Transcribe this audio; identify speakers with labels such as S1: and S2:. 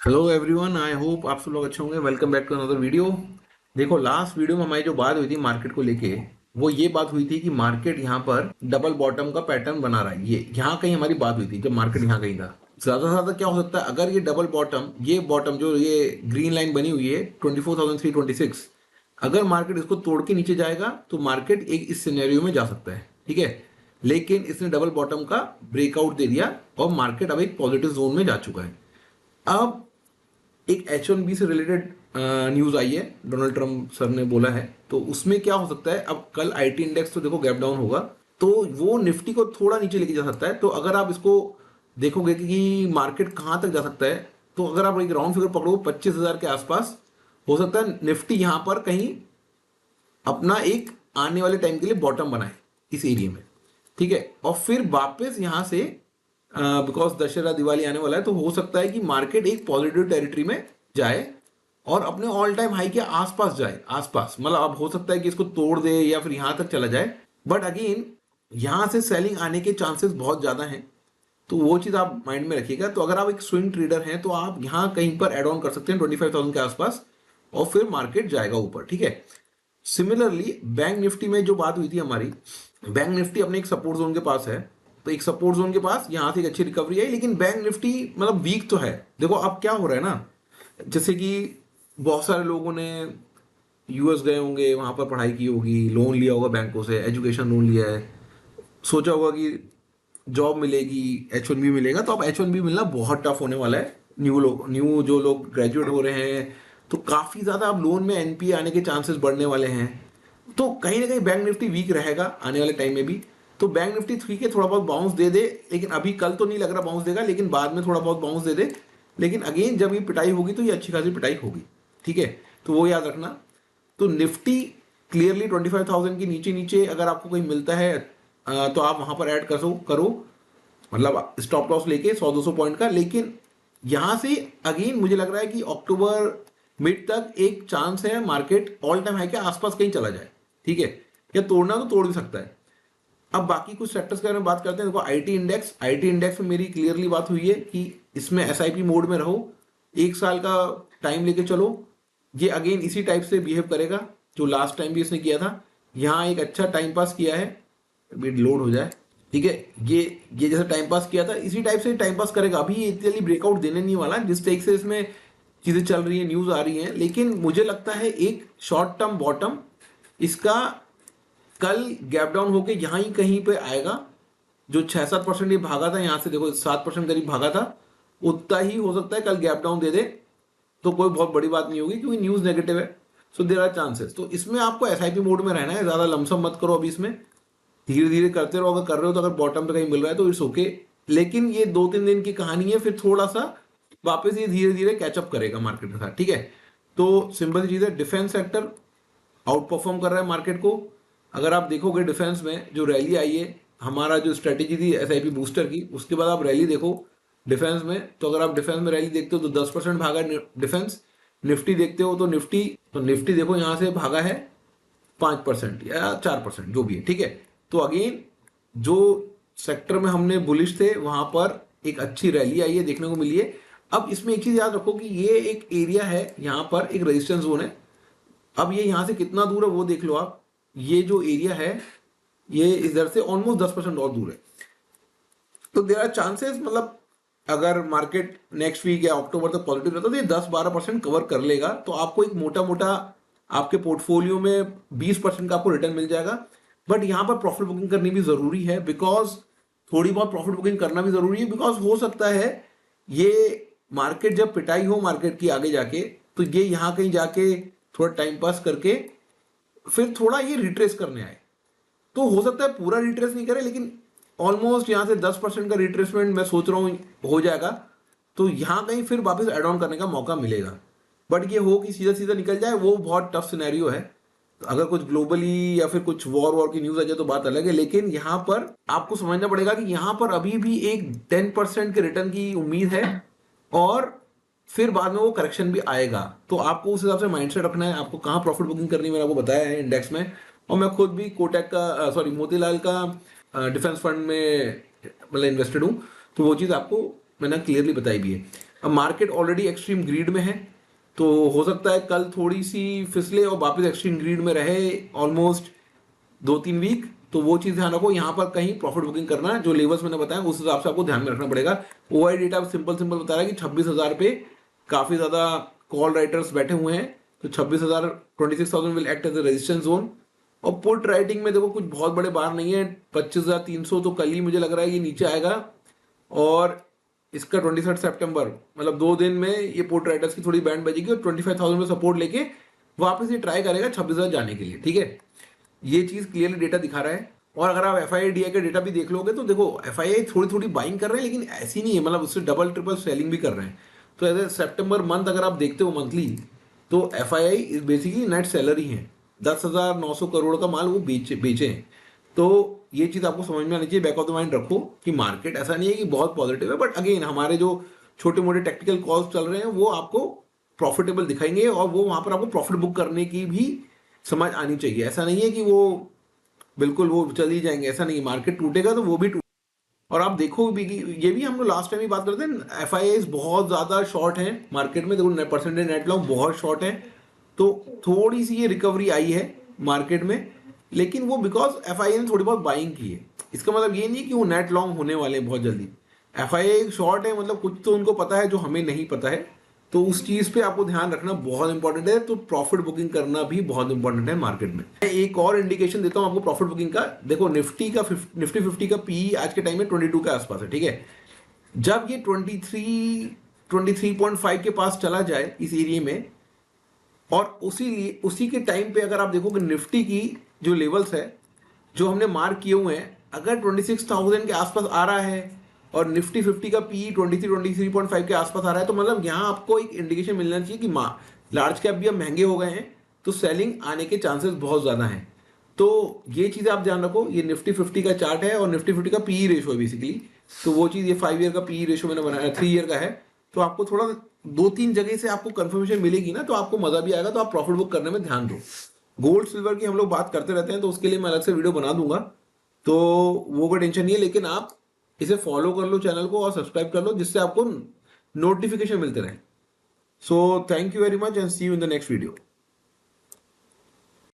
S1: Hello everyone, I hope आप सब लोग अच्छे होंगे। Welcome back to another video. देखो, लास्ट वीडियो में हमारी जो बात हुई थी मार्केट को लेके, वो ये बात हुई थी कि मार्केट यहाँ पर डबल बॉटम का पैटर्न बना रहा है। ये यहाँ कहीं हमारी बात हुई थी जब मार्केट यहाँ कहीं था। ज्यादा से ज्यादा क्या हो सकता है, अगर ये डबल बॉटम, ये बॉटम जो ये ग्रीन लाइन बनी हुई है 24,326, अगर मार्केट इसको तोड़ के नीचे जाएगा तो मार्केट एक इस सिनेरियो में जा सकता है। ठीक है, लेकिन इसने डबल बॉटम का ब्रेकआउट दे दिया और मार्केट अब एक पॉजिटिव जोन में जा चुका है। अब एक H1B से रिलेटेड न्यूज आई है, डोनाल्ड ट्रम्प सर ने बोला है, तो उसमें क्या हो सकता है, अब कल आईटी इंडेक्स तो देखो गैप डाउन होगा, तो वो निफ्टी को थोड़ा नीचे लेके जा सकता है। तो अगर आप इसको देखोगे कि मार्केट कहाँ तक जा सकता है, तो अगर आप एक राउंड फिगर पकड़ो 25,000 के आसपास, हो सकता है निफ्टी यहाँ पर कहीं अपना एक आने वाले टाइम के लिए बॉटम बनाए इस एरिया में। ठीक है, और फिर वापस यहाँ से, बिकॉज दशहरा दिवाली आने वाला है, तो हो सकता है कि मार्केट एक पॉजिटिव टेरिटरी में जाए और अपने ऑल टाइम हाई के आसपास जाए। आसपास मतलब अब हो सकता है कि इसको तोड़ दे या फिर यहां तक चला जाए, बट अगेन यहां से सेलिंग आने के चांसेस बहुत ज्यादा हैं। तो वो चीज आप माइंड में रखिएगा। तो अगर आप एक स्विंग ट्रेडर हैं तो आप यहाँ कहीं पर एड ऑन कर सकते हैं 25,000 के आसपास, और फिर मार्केट जाएगा ऊपर। ठीक है, सिमिलरली बैंक निफ्टी में जो बात हुई थी हमारी, बैंक निफ्टी अपने एक सपोर्ट जोन के पास है। तो एक सपोर्ट जोन के पास यहाँ से एक अच्छी रिकवरी है, लेकिन बैंक निफ्टी मतलब वीक तो है। देखो अब क्या हो रहा है ना, जैसे कि बहुत सारे लोगों ने यूएस गए होंगे, वहां पर पढ़ाई की होगी, लोन लिया होगा बैंकों से, एजुकेशन लोन लिया है, सोचा होगा कि जॉब मिलेगी, H1B मिलेगा। तो अब H1B मिलना बहुत टफ होने वाला है। न्यू जो लोग ग्रेजुएट हो रहे हैं, तो काफी ज्यादा अब लोन में एनपीए आने के चांसेस बढ़ने वाले हैं। तो कहीं ना कहीं बैंक निफ्टी वीक रहेगा आने वाले टाइम में भी। तो बैंक निफ्टी ठीक है, थोड़ा बहुत बाउंस दे दे, लेकिन अभी कल तो नहीं लग रहा बाउंस देगा, लेकिन बाद में थोड़ा बहुत बाउंस दे दे। लेकिन अगेन जब ये पिटाई होगी तो ये अच्छी खासी पिटाई होगी। ठीक है, तो वो याद रखना। तो निफ्टी क्लियरली 25,000 के नीचे नीचे अगर आपको कोई मिलता है, तो आप वहां पर ऐड करो, मतलब स्टॉप लॉस लेके 100-200 पॉइंट का। लेकिन यहां से अगेन मुझे लग रहा है कि अक्टूबर मिड तक एक चांस है मार्केट ऑल टाइम हाई के आसपास कहीं चला जाए। ठीक है, या तोड़ना तो तोड़ भी सकता है। अब बाकी कुछ सेक्टर्स के बारे में बात करते हैं। देखो आईटी इंडेक्स में मेरी क्लियरली बात हुई है कि इसमें एसआईपी मोड में रहो, एक साल का टाइम लेके चलो। ये अगेन इसी टाइप से बिहेव करेगा जो लास्ट टाइम भी इसने किया था। यहाँ एक अच्छा टाइम पास किया है, अभी लोड हो जाए। ठीक है, ये जैसे टाइम पास किया था इसी टाइप से टाइम पास करेगा। अभी ये इतनी जल्दी ब्रेकआउट देने नहीं वाला जिस टाइप से इसमें चीजें चल रही है, न्यूज आ रही है। लेकिन मुझे लगता है एक शॉर्ट टर्म बॉटम इसका कल गैप डाउन होके यहाँ ही कहीं पे आएगा। जो 6-7% ये भागा था, यहाँ से देखो 7% करीब भागा था, उतना ही हो सकता है कल गैप डाउन दे दे। तो कोई बहुत बड़ी बात नहीं होगी क्योंकि न्यूज नेगेटिव है। सो देर आर चांसेस। तो इसमें आपको एसआईपी मोड में रहना है, ज्यादा लमसम मत करो अभी इसमें, धीरे धीरे करते रहो। अगर कर रहे हो तो अगर बॉटम पे कहीं मिल रहा है तो इट्स ओके। लेकिन ये 2-3 दिन की कहानी है, फिर थोड़ा सा वापस ये धीरे धीरे कैचअप करेगा मार्केट के साथ। ठीक है, तो सिंपल चीज है, डिफेंस सेक्टर आउट परफॉर्म कर रहा है मार्केट को। अगर आप देखोगे डिफेंस में जो रैली आई है, हमारा जो स्ट्रेटेजी थी एसआईपी बूस्टर की, उसके बाद आप रैली देखो डिफेंस में। तो अगर आप डिफेंस में रैली देखते हो तो 10% भागा डिफेंस। निफ्टी देखते हो तो निफ्टी देखो यहाँ से भागा है 5% या 4%, जो भी है। ठीक है, तो अगेन जो सेक्टर में हमने बुलिश थे वहां पर एक अच्छी रैली आई है, देखने को मिली है। अब इसमें एक चीज याद रखो कि ये एक एरिया है, यहाँ पर एक रेजिस्टेंस जोन है। अब ये यहां से कितना दूर है वो देख लो आप। ये जो एरिया है ये इधर से ऑलमोस्ट 10% और दूर है। तो देर आर चांसेस, मतलब अगर मार्केट नेक्स्ट वीक या अक्टूबर तक पॉजिटिव रहता है तो ये 10-12% कवर कर लेगा। तो आपको एक मोटा मोटा आपके पोर्टफोलियो में 20% का आपको रिटर्न मिल जाएगा। बट यहाँ पर प्रॉफिट बुकिंग करनी भी जरूरी है, बिकॉज थोड़ी बहुत प्रॉफिट बुकिंग करना भी जरूरी है। बिकॉज हो सकता है ये मार्केट जब पिटाई हो मार्केट की आगे जाके, तो ये यहाँ कहीं जाके थोड़ा टाइम पास करके फिर थोड़ा ये रिट्रेस करने आए। तो हो सकता है पूरा रिट्रेस नहीं करे, लेकिन ऑलमोस्ट यहां से 10% का रिट्रेसमेंट मैं सोच रहा हूं हो जाएगा। तो यहां कहीं फिर वापस एड ऑन करने का मौका मिलेगा। बट ये हो कि सीधा सीधा निकल जाए, वो बहुत टफ सिनेरियो है। तो अगर कुछ ग्लोबली या फिर कुछ वॉर वॉर की न्यूज आ जाए तो बात अलग है। लेकिन यहां पर आपको समझना पड़ेगा कि यहां पर अभी भी एक 10% के रिटर्न की उम्मीद है, और फिर बाद में वो करेक्शन भी आएगा। तो आपको उस हिसाब से माइंडसेट रखना है, आपको कहाँ प्रॉफिट बुकिंग करनी है मैंने आपको बताया है इंडेक्स में। और मैं खुद भी कोटक का, सॉरी, मोतीलाल का डिफेंस फंड में मतलब इन्वेस्टेड हूँ। तो वो चीज़ आपको मैंने क्लियरली बताई भी है। अब मार्केट ऑलरेडी एक्सट्रीम ग्रीड में है, तो हो सकता है कल थोड़ी सी फिसले और वापस एक्सट्रीम ग्रीड में रहे ऑलमोस्ट 2-3 वीक। तो वो चीज़ ध्यान रखो, यहाँ पर कहीं प्रॉफिट बुकिंग करना, जो लेवल्स मैंने बताया उस हिसाब से आपको ध्यान में रखना पड़ेगा। ओआई डेटा सिंपल सिंपल बता रहा है कि 26,000 पे काफ़ी ज़्यादा कॉल राइटर्स बैठे हुए हैं, तो 26,000 26,000 will act as a resistance zone. और पुट राइटिंग में देखो कुछ बहुत बड़े बार नहीं है, 25,300 तो कल ही मुझे लग रहा है ये नीचे आएगा, और इसका 23 सितंबर मतलब 2 दिन में ये पुट राइटर्स की थोड़ी बैंड बजेगी और 25,000 में सपोर्ट लेके वापस ये ट्राई करेगा 26,000 जाने के लिए, ठीक है। ये चीज़ क्लियरली डेटा दिखा रहा है। और अगर आप FII DI का डेटा भी देख लोगे तो देखो FII थोड़ी थोड़ी बाइंग कर रहे हैं, लेकिन ऐसी नहीं है, मतलब उससे डबल ट्रिपल सेलिंग भी कर रहे हैं। तो एज ए सितंबर मंथ अगर आप देखते हो मंथली, तो FII is basically net seller ही है, 10,900 करोड़ का माल वो बेचे हैं। तो ये चीज़ आपको समझ में आनी चाहिए, बैक ऑफ द माइंड रखो कि मार्केट ऐसा नहीं है कि बहुत पॉजिटिव है, बट अगेन हमारे जो छोटे मोटे टेक्निकल कॉल्स चल रहे हैं वो आपको प्रॉफिटेबल दिखाएंगे, और वो वहां पर आपको प्रॉफिट बुक करने की भी समझ आनी चाहिए। ऐसा नहीं है कि वो बिल्कुल वो चल ही जाएंगे, ऐसा नहीं, मार्केट टूटेगा तो वो भी टूट। और आप देखो भी कि ये भी हम लोग लास्ट टाइम ही बात करते हैं, FIIs बहुत ज़्यादा शॉर्ट हैं मार्केट में, देखो परसेंटेज नेट लॉन्ग बहुत शॉर्ट है। तो थोड़ी सी ये रिकवरी आई है मार्केट में, लेकिन वो बिकॉज FII ने थोड़ी बहुत बाइंग की है। इसका मतलब ये नहीं कि वो नेट लॉन्ग होने वाले हैं बहुत जल्दी। FII शॉर्ट है, मतलब कुछ तो उनको पता है जो हमें नहीं पता है, तो उस चीज पे आपको ध्यान रखना बहुत इंपॉर्टेंट है। तो प्रॉफिट बुकिंग करना भी बहुत इंपॉर्टेंट है मार्केट में। मैं एक और इंडिकेशन देता हूं आपको प्रॉफिट बुकिंग का। देखो निफ्टी 50 का PE आज के टाइम में 22 के आसपास है, ठीक है। जब ये 23.5 के पास चला जाए इस एरिया में, और उसी के टाइम पे अगर आप देखोगे निफ्टी की जो लेवल्स है जो हमने मार्क किए हुए हैं, अगर 26,000 के आसपास आ रहा है और निफ्टी 50 का PE 23.5 के आसपास आ रहा है, तो मतलब यहाँ आपको एक इंडिकेशन मिलना चाहिए कि लार्ज कैप भी अब महंगे हो गए हैं, तो सेलिंग आने के चांसेस बहुत ज़्यादा हैं। तो ये चीज़ आप ध्यान रखो, ये निफ्टी 50 का चार्ट है और निफ्टी 50 का PE रेशो है बेसिकली। तो वो चीज़, ये 5 ईयर का PE रेशो मैंने बनाया, 3 ईयर का है। तो आपको थोड़ा 2-3 जगह से आपको कंफर्मेशन मिलेगी ना, तो आपको मज़ा भी आएगा, तो आप प्रॉफिट बुक करने में ध्यान दो। गोल्ड सिल्वर की हम लोग बात करते रहते हैं, तो उसके लिए मैं अलग से वीडियो बना दूंगा, तो वो कोई टेंशन नहीं है। लेकिन आप इसे फॉलो कर लो चैनल को और सब्सक्राइब कर लो, जिससे आपको नोटिफिकेशन मिलते रहे। So thank you very much and see you in the next video.